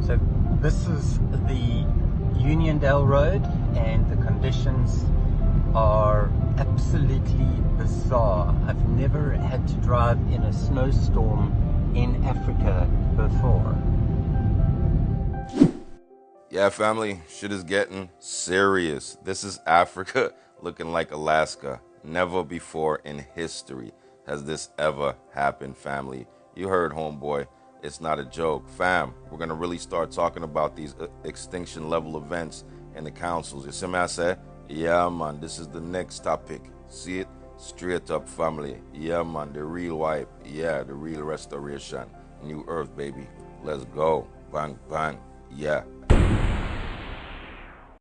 So this is the Uniondale Road, and the conditions are absolutely bizarre. I've never had to drive in a snowstorm in Africa before. Yeah, family, shit is getting serious. This is Africa looking like Alaska. Never before in history has this ever happened, family. You heard homeboy, it's not a joke. Fam, we're gonna really start talking about these extinction level events in the councils. You see me I say? Yeah, man, this is the next topic. See it? Straight up, family. Yeah, man, the real wipe. Yeah, the real restoration. New earth, baby. Let's go. Bang, bang. Yeah.